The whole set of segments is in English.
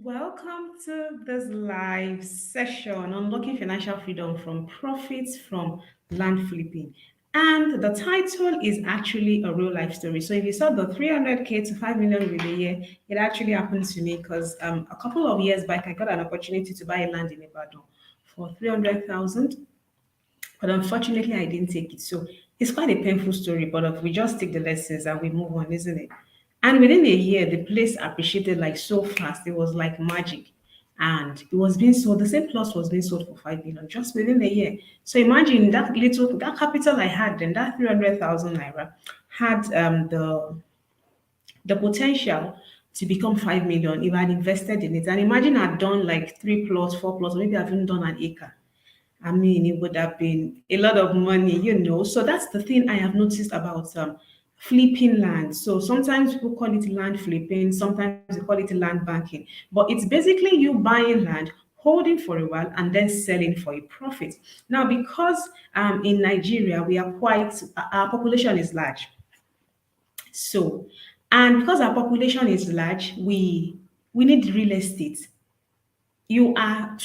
Welcome to this live session Unlocking Financial Freedom from Profits from Land Flipping. And the title is actually a real life story. So if you saw the 300K to 5 million within a year, it actually happened to me because a couple of years back, I got an opportunity to buy land in Ibadan for 300,000. But unfortunately, I didn't take it. So it's quite a painful story, but we just take the lessons and we move on, isn't it? And within a year, the place appreciated like so fast. It was like magic. And it was being sold, the same plot was being sold for 5 million just within a year. So imagine that capital I had then, that 300,000 naira had the potential to become 5 million if I had invested in it. And imagine I'd done like three plots, four plots, maybe I've even done an acre. I mean, it would have been a lot of money. So that's the thing I have noticed about flipping land. So sometimes people call it land flipping, sometimes they call it land banking. But it's basically you buying land, holding for a while, and then selling for a profit. Now, because in Nigeria, we are quite, our population is large. So, and because our population is large, we need real estate. You have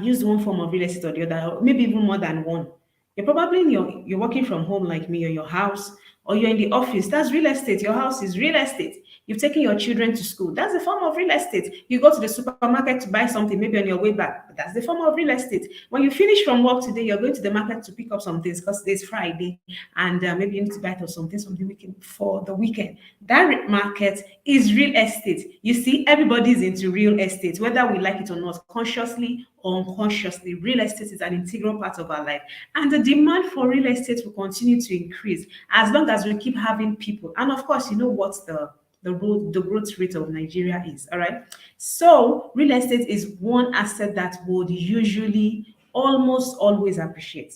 used one form of real estate or the other, or maybe even more than one. You're working from home like me, or your house, or you're in the office. That's real estate. Your house is real estate. You've taken your children to school. That's a form of real estate. You go to the supermarket to buy something, maybe on your way back. That's the form of real estate. When you finish from work today, you're going to the market to pick up some things because today's Friday, and maybe you need to buy something from the weekend for the weekend. That market is real estate. You see, everybody's into real estate, whether we like it or not, consciously or unconsciously. Real estate is an integral part of our life, and the demand for real estate will continue to increase as long as we keep having people. And of course, you know what the growth rate of Nigeria is. All right. So real estate is one asset that would usually almost always appreciate.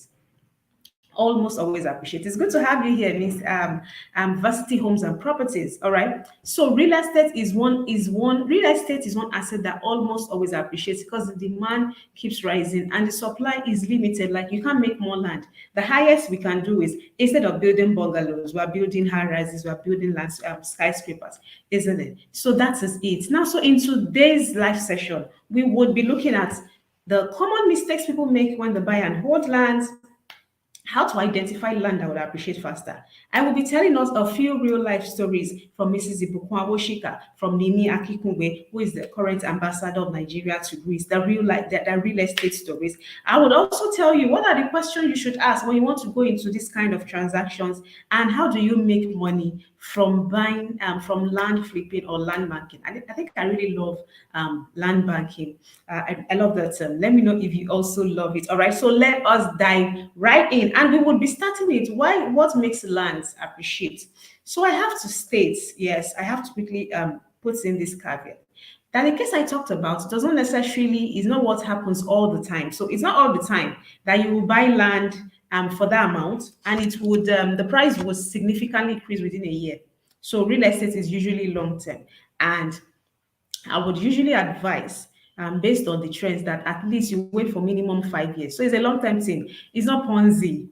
Almost always appreciate. It's good to have you here, Miss Varsity Homes and Properties. All right. So real estate is one asset that almost always appreciates because the demand keeps rising and the supply is limited. Like you can't make more land. The highest we can do is instead of building bungalows, we're building high rises, we're building skyscrapers, isn't it? So that is it. Now, so in today's live session, we would be looking at the common mistakes people make when they buy and hold lands, how to identify land I would appreciate faster. I will be telling us a few real life stories from Mrs. Ibukun Awoshika, from Nimi Akikungbe, who is the current ambassador of Nigeria to Greece, the real estate stories. I would also tell you what are the questions you should ask when you want to go into this kind of transactions, and how do you make money from buying from land flipping or land banking. I think I really love land banking. I love that term. Let me know if you also love it. All right, so let us dive right in, and we will be starting it. Why? What makes lands appreciate? So I have to state, yes, I have to quickly put in this caveat that the case I talked about doesn't necessarily is not what happens all the time. So it's not all the time that you will buy land for that amount, and it would the price would significantly increase within a year. So real estate is usually long term, and I would usually advise, based on the trends, that at least you wait for minimum 5 years. So it's a long term thing. It's not Ponzi.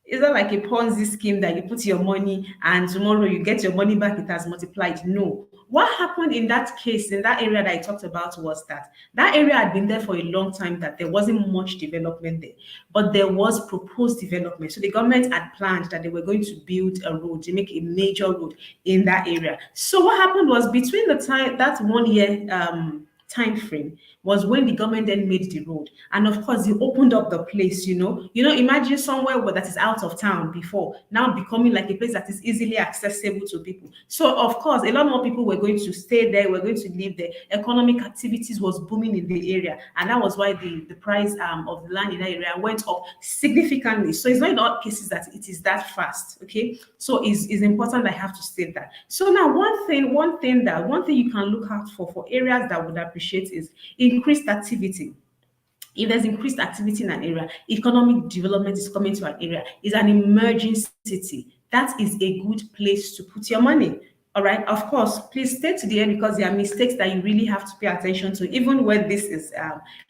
It's not like a Ponzi scheme that you put your money and tomorrow you get your money back, it has multiplied. No. What happened in that case, in that area that I talked about, was that that area had been there for a long time, that there wasn't much development there, but there was proposed development. So the government had planned that they were going to build a road, to make a major road in that area. So what happened was between the time, that 1 year time frame, was when the government then made the road, and of course they opened up the place. Imagine somewhere where that is out of town before, now becoming like a place that is easily accessible to people. So of course a lot more people were going to stay there, were going to live there. Economic activities was booming in the area, and that was why the price of the land in that area went up significantly. So it's not in all cases that it is that fast. Okay, so it's important, I have to state that. So now one thing you can look out for areas that would appreciate is increased activity. If there's increased activity in an area, economic development is coming to an area, is an emerging city, that is a good place to put your money. All right. Of course, please stay to the end because there are mistakes that you really have to pay attention to, even where this is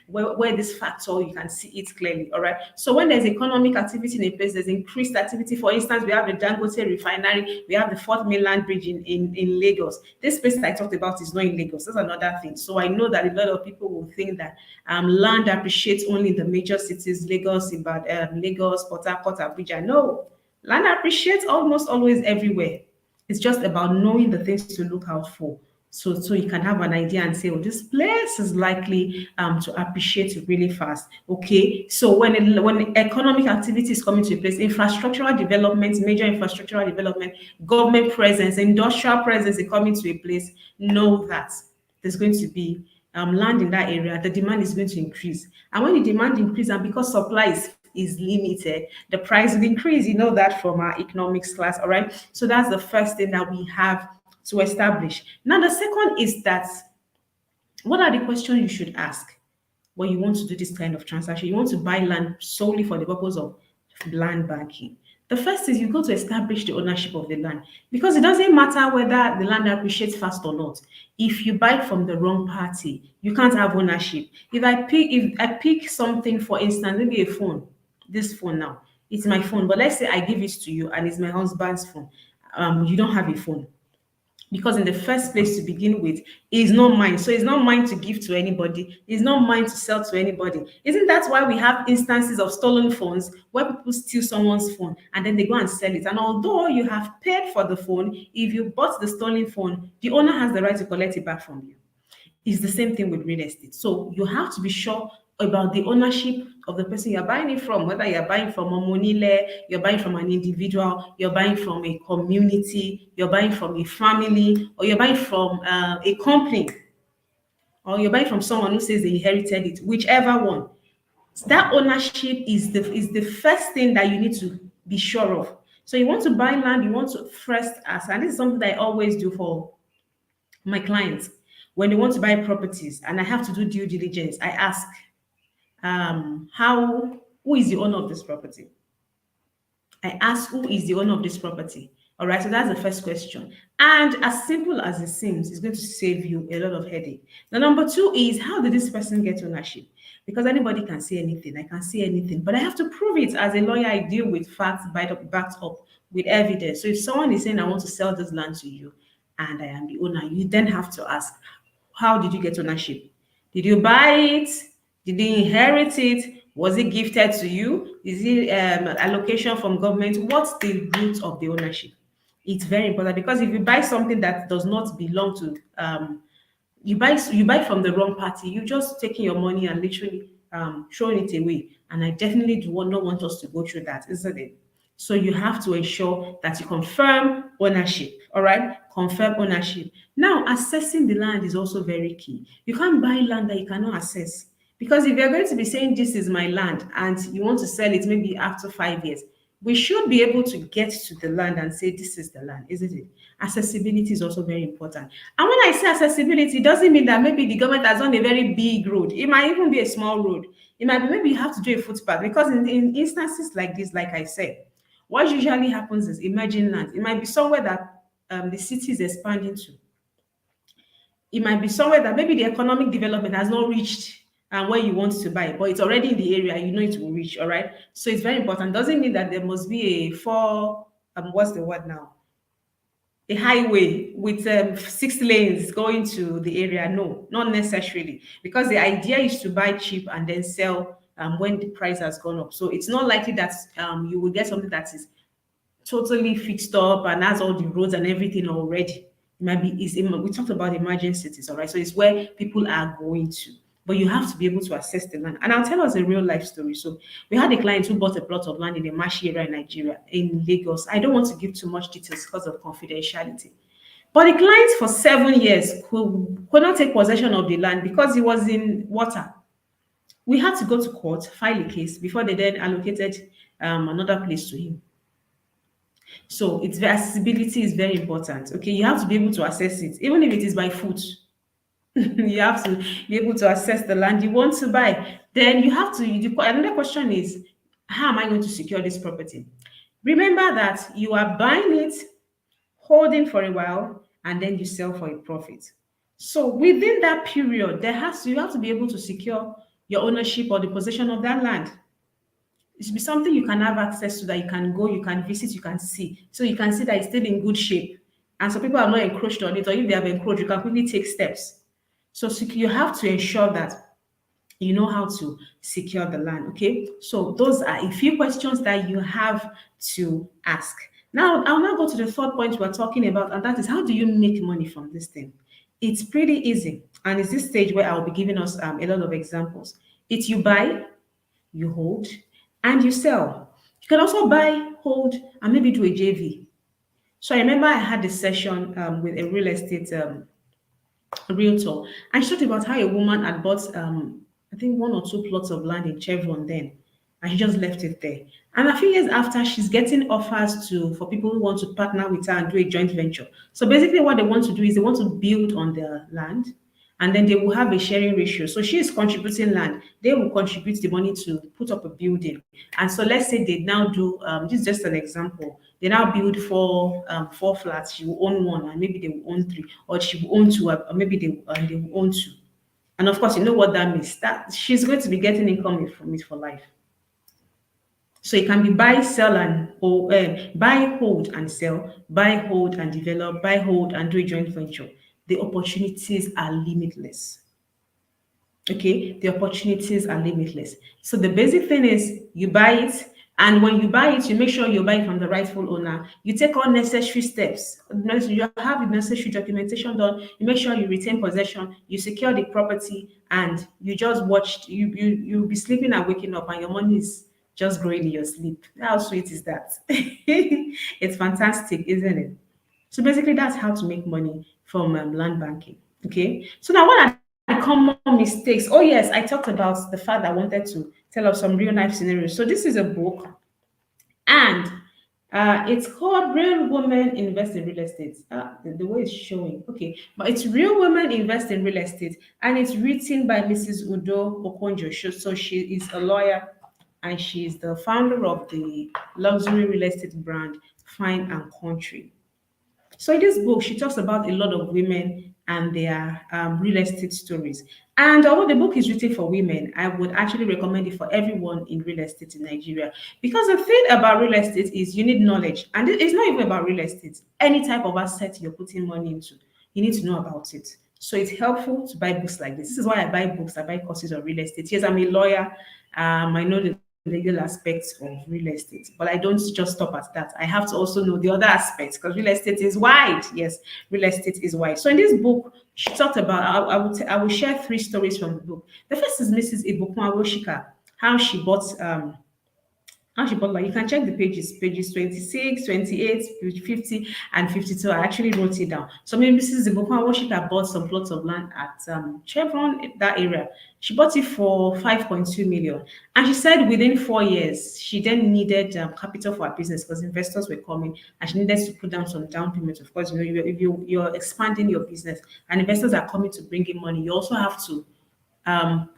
where this factor you can see it clearly. All right. So when there's economic activity in a place, there's increased activity. For instance, we have the Dangote refinery, we have the Fourth Mainland Bridge in Lagos. This place I talked about is not in Lagos. That's another thing. So I know that a lot of people will think that land appreciates only in the major cities, Lagos, Port Harcourt, Abuja. No, land appreciates almost always everywhere. It's just about knowing the things to look out for. So you can have an idea and say, oh, this place is likely to appreciate really fast. Okay. So when economic activity is coming to a place, infrastructural development, major infrastructural development, government presence, industrial presence is coming to a place, know that there's going to be land in that area, the demand is going to increase. And when the demand increases, and because supply is limited, the price will increase. You know that from our economics class, all right? So that's the first thing that we have to establish. Now, the second is that what are the questions you should ask when you want to do this kind of transaction? You want to buy land solely for the purpose of land banking. The first is you go to establish the ownership of the land because it doesn't matter whether the land appreciates fast or not. If you buy from the wrong party, you can't have ownership. If I pick something, for instance, maybe a phone, this phone now, it's my phone, but let's say I give it to you and it's my husband's phone. You don't have a phone because in the first place to begin with is not mine, so it's not mine to give to anybody, it's not mine to sell to anybody. Isn't that why we have instances of stolen phones where people steal someone's phone and then they go and sell it? And although you have paid for the phone, if you bought the stolen phone, the owner has the right to collect it back from you. It's the same thing with real estate. So you have to be sure about the ownership of the person you're buying it from, whether you're buying from a monile, you're buying from an individual, you're buying from a community, you're buying from a family, or you're buying from a company, or you're buying from someone who says they inherited it, whichever one. That ownership is the first thing that you need to be sure of. So you want to buy land, you want to first ask, and this is something that I always do for my clients when they want to buy properties and I have to do due diligence. I ask, how who is the owner of this property? I ask who is the owner of this property. All right, so that's the first question. And as simple as it seems, it's going to save you a lot of headache. The number two is how did this person get ownership? Because anybody can say anything, I can say anything, but I have to prove it. As a lawyer, I deal with facts backed up with evidence. So if someone is saying, I want to sell this land to you and I am the owner, you then have to ask, how did you get ownership? Did you buy it? Did you inherit it? Was it gifted to you? Is it allocation from government? What's the root of the ownership? It's very important because if you buy something that does not belong to you buy from the wrong party, you just taking your money and literally throwing it away. And I definitely not want us to go through that, isn't it? So you have to ensure that you confirm ownership. All right, confirm ownership. Now, assessing the land is also very key. You can't buy land that you cannot assess because if you're going to be saying this is my land and you want to sell it maybe after 5 years, we should be able to get to the land and say this is the land, isn't it? Accessibility is also very important. And when I say accessibility, it doesn't mean that maybe the government has done a very big road. It might even be a small road. It might be maybe you have to do a footpath because in instances like this, like I said, what usually happens is emerging land. It might be somewhere that the city is expanding to. It might be somewhere that maybe the economic development has not reached where you want to buy, but it's already in the area, you know it will reach, all right? So it's very important. Doesn't mean that there must be a what's the word now? A highway with 6 lanes going to the area. No, not necessarily, because the idea is to buy cheap and then sell when the price has gone up. So it's not likely that you will get something that is totally fixed up and has all the roads and everything already. It might be we talked about emerging cities, all right? So it's where people are going to. But you have to be able to assess the land. And I'll tell us a real life story. So we had a client who bought a plot of land in a marshy area in Nigeria, in Lagos. I don't want to give too much details because of confidentiality. But the client for 7 years could not take possession of the land because it was in water. We had to go to court, file a case before they then allocated another place to him. So its accessibility is very important. Okay, you have to be able to access it, even if it is by foot. You have to be able to assess the land you want to buy. Then you have to. Another question is, how am I going to secure this property? Remember that you are buying it, holding for a while, and then you sell for a profit. So within that period, you have to be able to secure your ownership or the possession of that land. It should be something you can have access to, that you can go, you can visit, you can see. So you can see that it's still in good shape. And so people have not encroached on it, or if they have encroached, you can quickly take steps. So you have to ensure that you know how to secure the land. Okay, so those are a few questions that you have to ask. Now I'll now go to the third point we're talking about, and that is, how do you make money from this thing? It's pretty easy, and it's this stage where I'll be giving us a lot of examples. It's you buy, you hold, and you sell. You can also buy, hold, and maybe do a JV. So I remember I had a session with a real estate realtor, and she talked about how a woman had bought, I think, one or two plots of land in Chevron then, and she just left it there. And a few years after, she's getting offers to for people who want to partner with her and do a joint venture. So basically, what they want to do is they want to build on the land, and then they will have a sharing ratio. So she is contributing land, they will contribute the money to put up a building. And so let's say they now do, this is just an example. They now build four flats. She will own one, and maybe they will own three, or she will own two, or maybe they will own two. And of course, you know what that means. That she's going to be getting income from it for life. So it can be buy, sell, and buy, hold, and sell, buy, hold, and develop, buy, hold, and do a joint venture. The opportunities are limitless. Okay, the opportunities are limitless. So the basic thing is you buy it, and when you buy it, you make sure you buy it from the rightful owner. You take all necessary steps. You have the necessary documentation done. You make sure you retain possession. You secure the property, and you just watch. You'll be sleeping and waking up, and your money is just growing in your sleep. How sweet is that? It's fantastic, isn't it? So basically, that's how to make money from land banking. Okay. So now, what are the common mistakes? Oh yes, I talked about the fact that I wanted to tell us some real life scenarios. So this is a book, and it's called Real Women Invest in Real Estate. The way it's showing, okay, but it's Real Women Invest in Real Estate, and it's written by Mrs. Udo Okonjo. So she is a lawyer, and she is the founder of the luxury real estate brand Fine and Country. So in this book, she talks about a lot of women and their real estate stories. And although the book is written for women, I would actually recommend it for everyone in real estate in Nigeria. Because the thing about real estate is you need knowledge. And it's not even about real estate. Any type of asset you're putting money into, you need to know about it. So it's helpful to buy books like this. This is why I buy books, I buy courses on real estate. Yes, I'm a lawyer. I know the legal aspects of real estate, but I don't just stop at that. I have to also know the other aspects, because real estate is wide. Yes, real estate is wide. So in this book, she talked about, I will share three stories from the book. The first is Mrs. Ibukun Awoshika, how she bought like, you can check the pages 26, 28, 50, and 52. I actually wrote it down. So maybe Mrs. Zibokwa Washika bought some plots of land at Chevron, that area. She bought it for 5.2 million. And she said within 4 years, she then needed capital for her business, because investors were coming, and she needed to put down some down payment. Of course, if you're expanding your business and investors are coming to bring in money, you also have to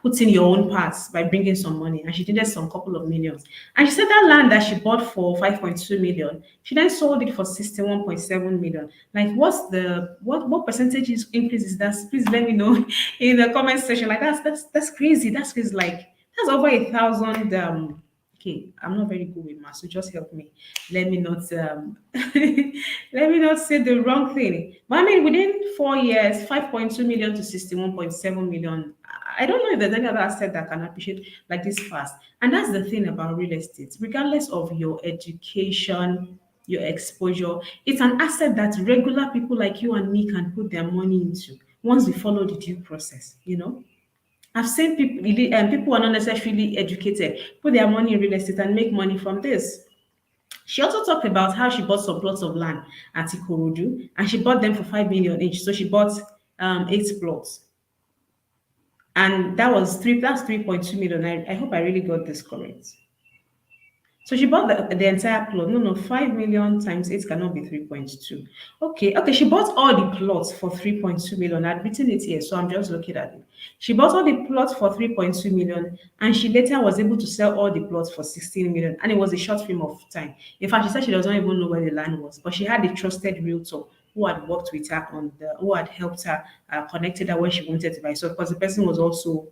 put in your own parts by bringing some money. And she needed some couple of millions. And she said that land that she bought for 5.2 million, she then sold it for 61.7 million. Like, what percentage increase is that? Please let me know in the comment section. Like, that's crazy. That's crazy. Like, that's over 1,000. Okay, I'm not very good with math, so just help me. Let me not let me not say the wrong thing. But I mean, within 4 years, 5.2 million to 61.7 million. I don't know if there's any other asset that can appreciate like this fast. And that's the thing about real estate. Regardless of your education, your exposure, it's an asset that regular people like you and me can put their money into once we follow the due process. I've seen people, people who are not necessarily educated, put their money in real estate and make money from this. She also talked about how she bought some plots of land at Ikorodu, and she bought them for 5 million each. So she bought 8 plots, and that's 3.2 million. I hope I really got this correct. So she bought the entire plot. No, no, 5 million times 8 cannot be 3.2. Okay. She bought all the plots for 3.2 million. I'd written it here, so I'm just looking at it. She bought all the plots for 3.2 million, and she later was able to sell all the plots for 16 million. And it was a short film of time. In fact, she said she does not even know where the land was, but she had a trusted realtor who had worked with her who had helped her, connected her when she wanted to buy. So, because the person was also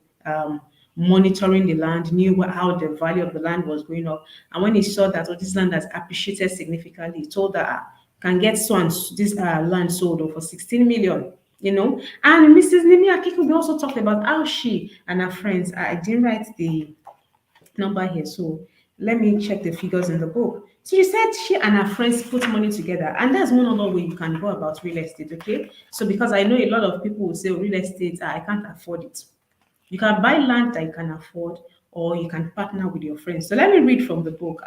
monitoring the land, knew how the value of the land was going up. And when he saw that, oh, this land has appreciated significantly, he told her, can get so and this land sold for 16 million. And Mrs. Nimi Akikubi also talked about how she and her friends, I didn't write the number here. So let me check the figures in the book. So she said she and her friends put money together, and that's one other way you can go about real estate. Okay, so because I know a lot of people will say, "Oh, real estate, I can't afford it." You can buy land that you can afford, or you can partner with your friends. So let me read from the book.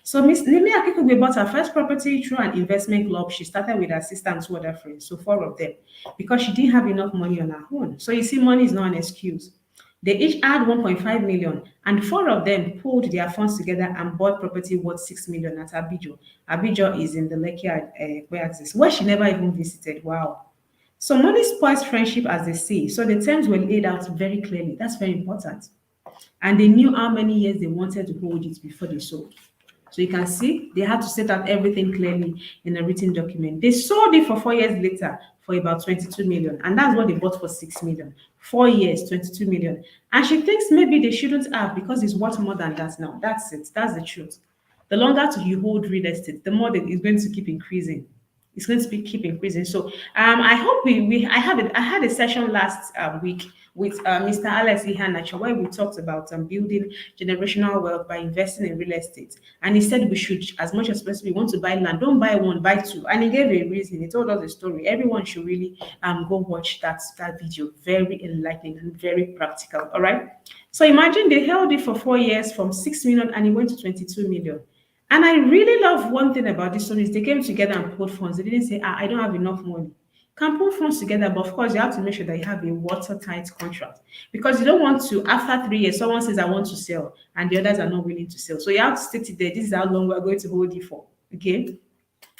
So Miss Nimi Akikobe bought her first property through an investment club. She started with her sister and two other friends, so four of them, because she didn't have enough money on her own. So you see, money is not an excuse. They each had 1.5 million, and four of them pulled their funds together and bought property worth 6 million at Abijo. Abijo is in the Lekki where she never even visited. Wow. So money spoils friendship, as they say. So the terms were laid out very clearly. That's very important. And they knew how many years they wanted to hold it before they sold. So you can see they had to set out everything clearly in a written document. They sold it for 4 years later for about 22 million. And that's what they bought for 6 million. 4 years, 22 million. And she thinks maybe they shouldn't have because it's worth more than that now. That's it. That's the truth. The longer you hold real estate, the more that it's going to keep increasing. It's going to keep increasing. So I hope I had a session last week with Mr. Alex Ihanacho where we talked about building generational wealth by investing in real estate. And he said we should, as much as possible, we want to buy land, don't buy one, buy two. And he gave a reason. He told us a story. Everyone should really go watch that video. Very enlightening and very practical. All right. So imagine they held it for 4 years from 6 million and it went to 22 million. And I really love one thing about this story is they came together and put funds. They didn't say, I don't have enough money. Can put funds together, but of course you have to make sure that you have a watertight contract because you don't want to, after 3 years, someone says I want to sell and the others are not willing to sell. So you have to state it there. This is how long we're going to hold it for. Okay.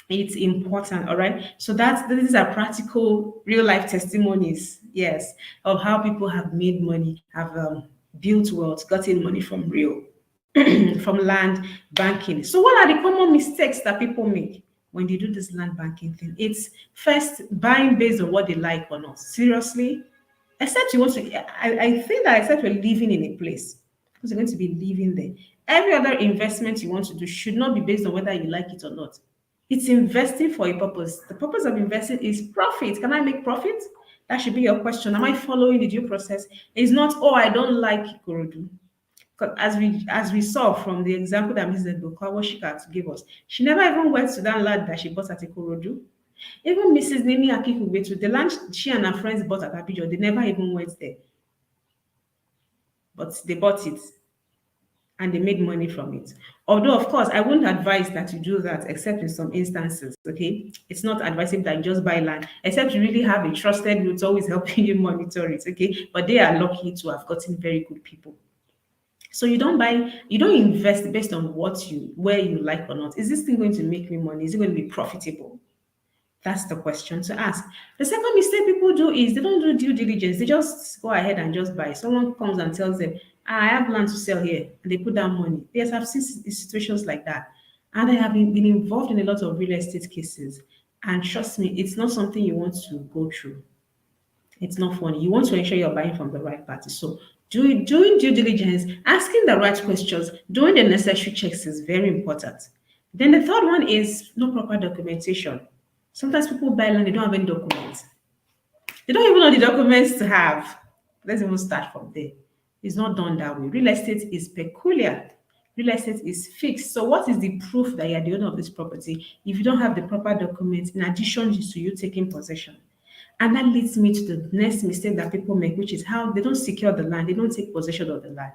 It's important, all right. So these are practical, real life testimonies, yes, of how people have made money, have built wealth, gotten money from from land banking. So, what are the common mistakes that people make when they do this land banking thing? It's first buying based on what they like or not. Seriously, except you want to, I think that except you're living in a place, because you're going to be living there. Every other investment you want to do should not be based on whether you like it or not. It's investing for a purpose. The purpose of investing is profit. Can I make profit? That should be your question. Am I following the due process? It's not, oh, I don't like Ikorodu. 'Cause as we saw from the example that Mrs. Dokawashika gave us, she never even went to that land that she bought at Ikorodu. Even Mrs. Nemi Akikube to the land she and her friends bought at Abijo, they never even went there, but they bought it and they made money from it. Although, of course, I wouldn't advise that you do that except in some instances. Okay, it's not advisable that you just buy land, except you really have a trusted route always helping you monitor it. Okay, but they are lucky to have gotten very good people. So you don't invest based on where you like or not. Is this thing going to make me money? Is it going to be profitable? That's the question to ask. The second mistake people do is they don't do due diligence. They just go ahead and just buy. Someone comes and tells them, I have land to sell here, and they put down money. Yes, I've seen situations like that. And I have been involved in a lot of real estate cases. And trust me, it's not something you want to go through. It's not funny. You want to ensure you're buying from the right party. So doing due diligence, asking the right questions, doing the necessary checks is very important. Then the third one is no proper documentation. Sometimes people buy land, they don't have any documents. They don't even know the documents to have. Let's even start from there. It's not done that way. Real estate is peculiar. Real estate is fixed. So, what is the proof that you're the owner of this property if you don't have the proper documents in addition to you taking possession? And that leads me to the next mistake that people make, which is how they don't secure the land, they don't take possession of the land.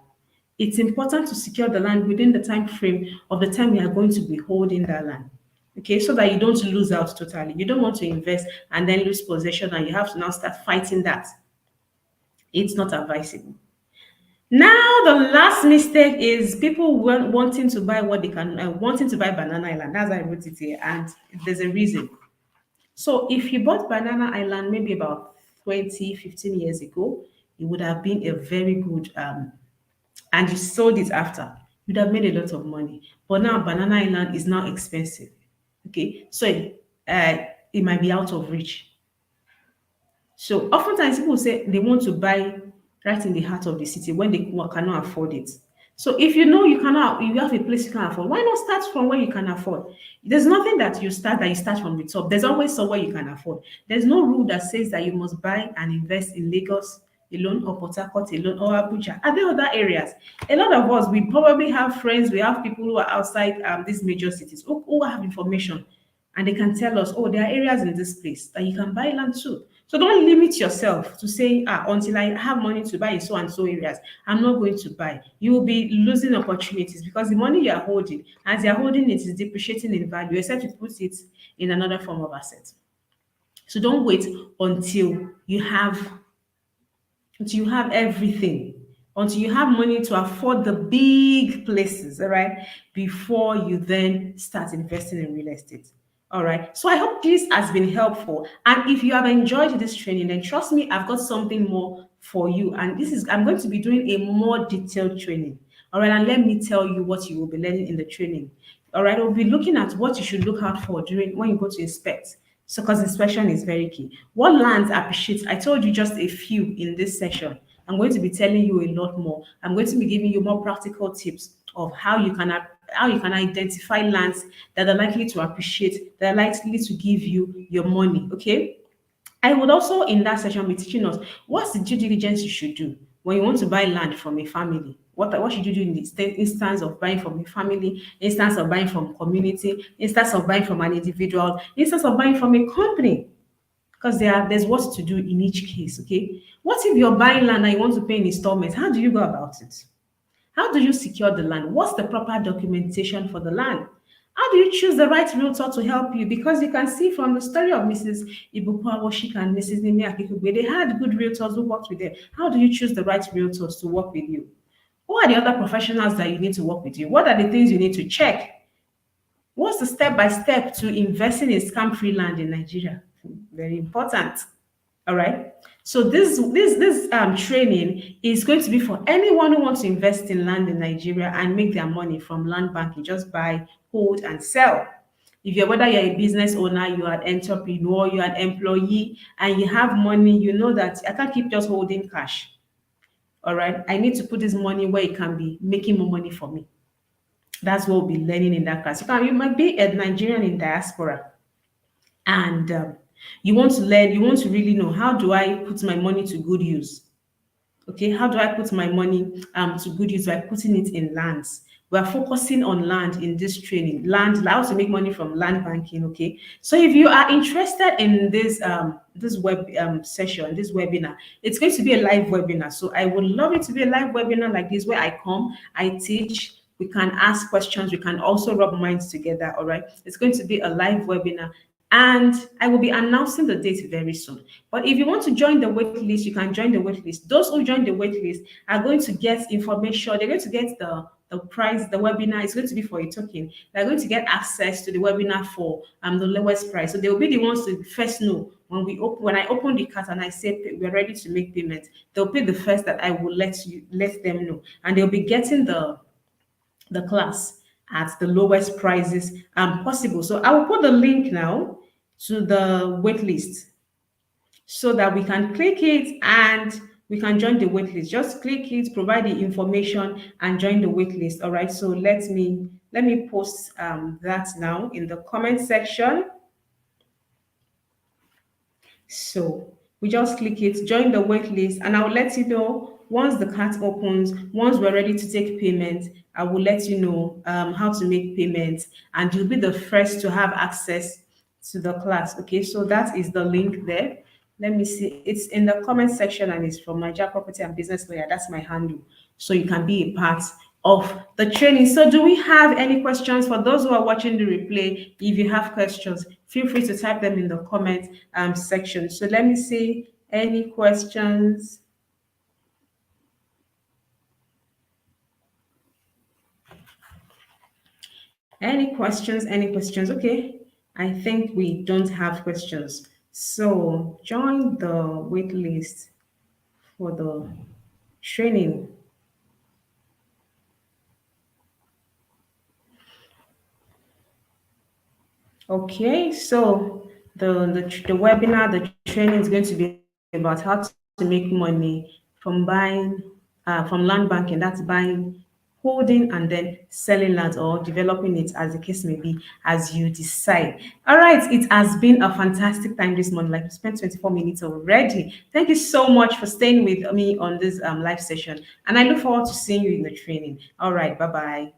It's important to secure the land within the time frame of the time you are going to be holding that land. Okay, so that you don't lose out totally. You don't want to invest and then lose possession and you have to now start fighting that. It's not advisable. Now, the last mistake is people wanting to buy what they can, wanting to buy Banana Island. That's why I wrote it here, and there's a reason. So if you bought Banana Island maybe about 20, 15 years ago, it would have been a very good, and you sold it after, you'd have made a lot of money. But now Banana Island is now expensive. Okay, so it might be out of reach. So oftentimes people say they want to buy right in the heart of the city when they cannot afford it. So if you know you cannot, you have a place you can afford, why not start from where you can afford? There's nothing that you start from the top. There's always somewhere you can afford. There's no rule that says that you must buy and invest in Lagos alone or Port Harcourt alone or Abuja. Are there other areas? A lot of us, we probably have friends, we have people who are outside these major cities who have information and they can tell us, oh, there are areas in this place that you can buy land too. So don't limit yourself to saying, until I have money to buy in so and so areas, I'm not going to buy. You will be losing opportunities because the money you are holding, as you're holding it, is depreciating in value, except you put it in another form of asset. So don't wait until you have until you have everything, until you have money to afford the big places, all right, before you then start investing in real estate. All right. So I hope this has been helpful. And if you have enjoyed this training, then trust me, I've got something more for you. And I'm going to be doing a more detailed training. All right. And let me tell you what you will be learning in the training. All right. We'll be looking at what you should look out for during when you go to inspect. So, because inspection is very key. What lands appreciate? I told you just a few in this session. I'm going to be telling you a lot more. I'm going to be giving you more practical tips of how you can identify lands that are likely to appreciate, that are likely to give you your money. Okay. I would also in that session be teaching us what's the due diligence you should do when you want to buy land from a family. What should you do in the instance of buying from a family, instance of buying from community, instance of buying from an individual, instance of buying from a company? Because there's what to do in each case. Okay, what if you're buying land and you want to pay in installments? How do you go about it? How do you secure the land? What's the proper documentation for the land? How do you choose the right realtor to help you? Because you can see from the story of Mrs. Ibukwa Washik and Mrs. Nimi Akikugwe, they had good realtors who worked with them. How do you choose the right realtors to work with you? Who are the other professionals that you need to work with you? What are the things you need to check? What's the step by step to investing in scam free land in Nigeria? Very important. All right. So this training is going to be for anyone who wants to invest in land in Nigeria and make their money from land banking. Just buy, hold, and sell. If you're whether you're a business owner, you're an entrepreneur, you're an employee, and you have money, you know that I can't keep just holding cash. All right. I need to put this money where it can be making more money for me. That's what we'll be learning in that class. You might be a Nigerian in diaspora and you want to learn, you want to really know how do I put my money to good use? Okay, how do I put my money to good use by putting it in lands? We're focusing on land in this training. Land, how to make money from land banking. Okay, so if you are interested in this web session, this webinar, it's going to be a live webinar. So I would love it to be a live webinar like this where I come, I teach. We can ask questions. We can also rub minds together. All right, it's going to be a live webinar. And I will be announcing the date very soon. But if you want to join the wait list, you can join the wait list. Those who join the wait list are going to get information. They're going to get the price, the webinar is going to be for a token. They're going to get access to the webinar for the lowest price. So they will be the ones to first know when I open the cart and I say we're ready to make payment. They'll be the first that I will let them know, and they'll be getting the class at the lowest prices possible. So I will put the link now to the wait list so that we can click it and we can join the wait list. Just click it, provide the information, and join the wait list. All right. So let me post that now in the comment section. So we just click it, join the wait list, and I'll let you know once the cart opens, once we're ready to take payment, I will let you know how to make payments, and you'll be the first to have access to the class. Okay, so that is the link there. Let me see. It's in the comment section and it's from Niger Property and Business Lawyer. That's my handle. So you can be a part of the training. So do we have any questions for those who are watching the replay? If you have questions, feel free to type them in the comment section. So let me see any questions. Any questions? Any questions? Okay. I think we don't have questions. So join the wait list for the training. Okay, so The webinar, the training is going to be about how to make money from from land banking. That's buying, holding, and then selling land or developing it, as the case may be, as you decide. All right, it has been a fantastic time this morning. Like we spent 24 minutes already. Thank you so much for staying with me on this live session, and I look forward to seeing you in the training. All right, bye bye.